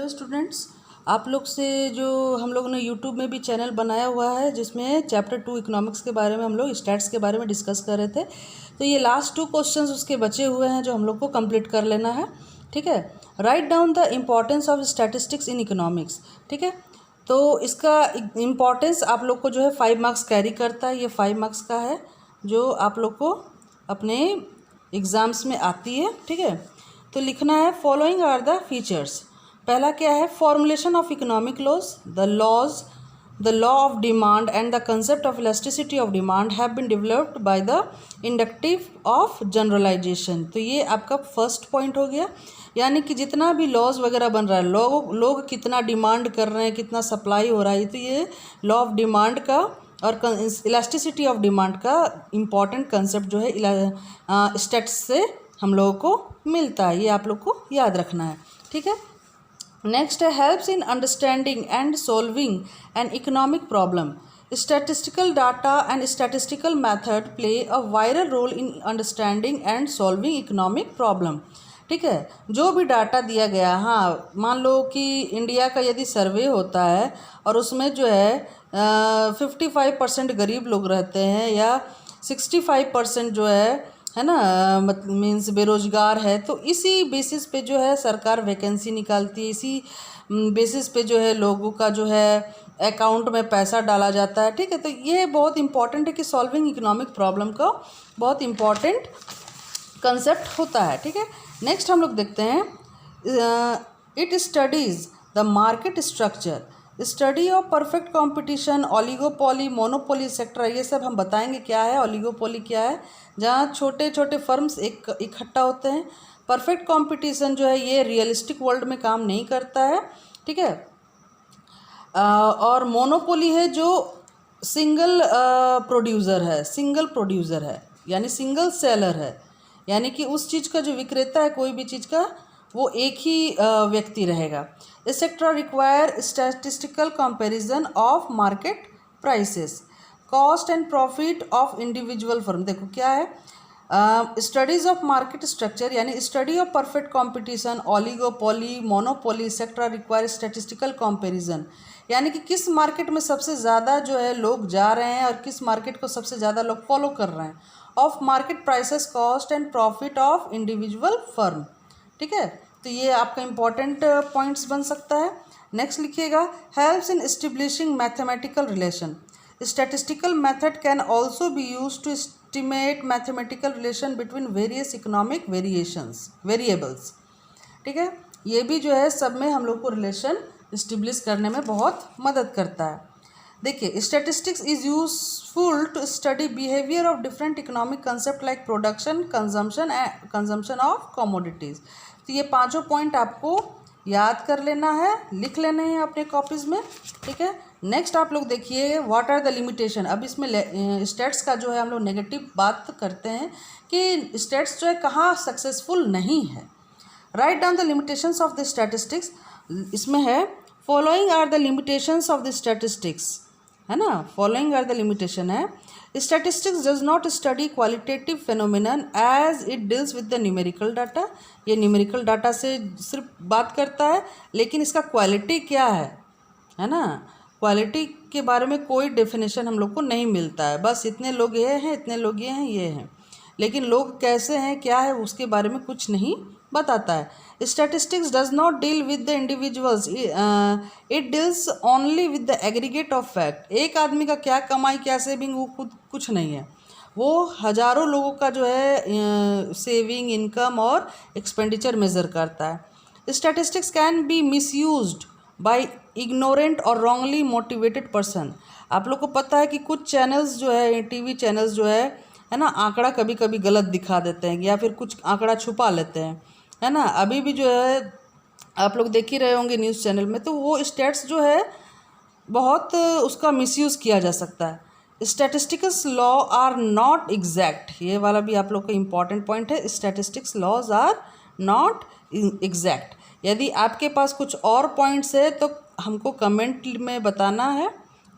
Hello students, आप लोग से जो हम लोगों ने यूट्यूब में भी चैनल बनाया हुआ है जिसमें चैप्टर 2 इकोनॉमिक्स के बारे में हम लोग स्टैट्स के बारे में डिस्कस कर रहे थे। तो ये लास्ट 2 क्वेश्चंस उसके बचे हुए हैं जो हम लोग को कंप्लीट कर लेना है। ठीक है, write down the importance of statistics in economics. ठीक है, तो इसका इम्पॉर्टेंस आप लोग को जो है 5 मार्क्स कैरी करता है। ये 5 मार्क्स का है जो आप लोग को अपने एग्ज़ाम्स में आती है। ठीक है, तो लिखना है फॉलोइंग आर द फीचर्स। पहला क्या है, formulation of economic laws the law of demand and the concept of elasticity of demand have been developed by the inductive of generalisation. तो ये आपका फर्स्ट पॉइंट हो गया, यानी कि जितना भी लॉज वगैरह बन रहा है, लोग कितना डिमांड कर रहे हैं, कितना सप्लाई हो रहा है, तो ये लॉ ऑफ डिमांड का और इलास्टिसिटी ऑफ डिमांड का इम्पॉर्टेंट कंसेप्ट जो है स्टैट्स से हम लोगों को मिलता है। ये आप लोग को याद रखना है। ठीक है, नेक्स्ट है helps in understanding and solving an economic problem. Statistical data and statistical method play a viral role in understanding and solving economic problem. ठीक है, जो भी डाटा दिया गया, हाँ मान लो कि इंडिया का यदि सर्वे होता है और उसमें जो है 55% गरीब लोग रहते हैं या 65% जो है ना, मीन्स बेरोजगार है, तो इसी बेसिस पे जो है सरकार वैकेंसी निकालती है, इसी बेसिस पे जो है लोगों का जो है अकाउंट में पैसा डाला जाता है। ठीक है, तो ये बहुत इंपॉर्टेंट है कि सॉल्विंग इकोनॉमिक प्रॉब्लम का बहुत इंपॉर्टेंट कंसेप्ट होता है। ठीक है, नेक्स्ट हम लोग देखते हैं it studies the market structure, study of perfect competition, oligopoly, monopoly sector. ये सब हम बताएंगे क्या है, ओलिगोपोली क्या है, जहाँ छोटे छोटे फर्म्स इकट्ठा होते हैं। परफेक्ट कंपटीशन जो है ये रियलिस्टिक वर्ल्ड में काम नहीं करता है। ठीक है, और मोनोपोली है जो सिंगल प्रोड्यूसर है यानी सिंगल सेलर है, यानी कि उस चीज़ का जो विक्रेता है कोई भी चीज़ का वो एक ही व्यक्ति रहेगा। Etcetera require statistical comparison of market prices, cost and profit of individual firm. देखो क्या है, स्टडीज़ ऑफ मार्केट स्ट्रक्चर यानी study of perfect competition, oligopoly, monopoly etcetera require statistical comparison, यानी कि किस मार्केट में सबसे ज़्यादा जो है लोग जा रहे हैं और किस मार्केट को सबसे ज़्यादा लोग फॉलो कर रहे हैं, of market prices, cost and profit of individual firm. ठीक है, तो ये आपका इंपॉर्टेंट पॉइंट्स बन सकता है। नेक्स्ट लिखिएगा helps in establishing mathematical relation, statistical method can also be use to estimate mathematical relation between various economic variables. ठीक है, ये भी जो है सब में हम लोग को रिलेशन इस्टेब्लिश करने में बहुत मदद करता है। देखिए, statistics is useful to study behaviour of different economic concept like production, consumption of commodities. तो ये पांचों पॉइंट आपको याद कर लेना है, लिख लेने हैं अपने कॉपीज़ में। ठीक है, नेक्स्ट आप लोग देखिए व्हाट आर द लिमिटेशन। अब इसमें स्टेट्स का जो है हम लोग नेगेटिव बात करते हैं कि स्टेट्स जो है कहाँ सक्सेसफुल नहीं है। Write down the limitations of the statistics. इसमें है following are the limitations of the statistics, है ना, फॉलोइंग आर द लिमिटेशन है। Statistics does not study qualitative phenomenon as it deals with the numerical data. ये numerical data से सिर्फ बात करता है, लेकिन इसका क्वालिटी क्या है ना, क्वालिटी के बारे में कोई डेफिनेशन हम लोग को नहीं मिलता है। बस इतने लोग ये हैं, इतने लोग ये हैं, ये हैं, लेकिन लोग कैसे हैं, क्या है, उसके बारे में कुछ नहीं बताता है। Statistics does not deal with the individuals, it deals only with the aggregate of fact. एक आदमी का क्या कमाई, क्या सेविंग, वो खुद कुछ नहीं है, वो हज़ारों लोगों का जो है सेविंग, इनकम और एक्सपेंडिचर मेज़र करता है। Statistics can be misused by ignorant और रॉन्गली मोटिवेटेड पर्सन। आप लोग को पता है कि कुछ चैनल्स जो है, टीवी चैनल्स जो है ना, आंकड़ा कभी कभी गलत दिखा देते हैं या फिर कुछ आंकड़ा छुपा लेते हैं, है ना। अभी भी जो है आप लोग देख ही रहे होंगे न्यूज़ चैनल में, तो वो स्टेट्स जो है बहुत उसका मिसयूज़ किया जा सकता है। Statistics law are not exact, ये वाला भी आप लोग का इम्पॉर्टेंट पॉइंट है। Statistics laws are not exact. यदि आपके पास कुछ और पॉइंट्स है तो हमको कमेंट में बताना है।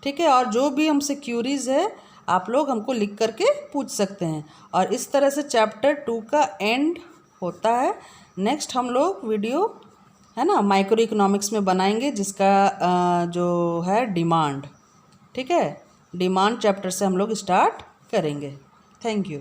ठीक है, और जो भी हमसे क्यूरीज है आप लोग हमको लिख करके पूछ सकते हैं। और इस तरह से चैप्टर 2 का एंड होता है। नेक्स्ट हम लोग वीडियो है ना, माइक्रो इकोनॉमिक्स में बनाएंगे, जिसका जो है डिमांड, ठीक है, डिमांड चैप्टर से हम लोग स्टार्ट करेंगे। Thank you.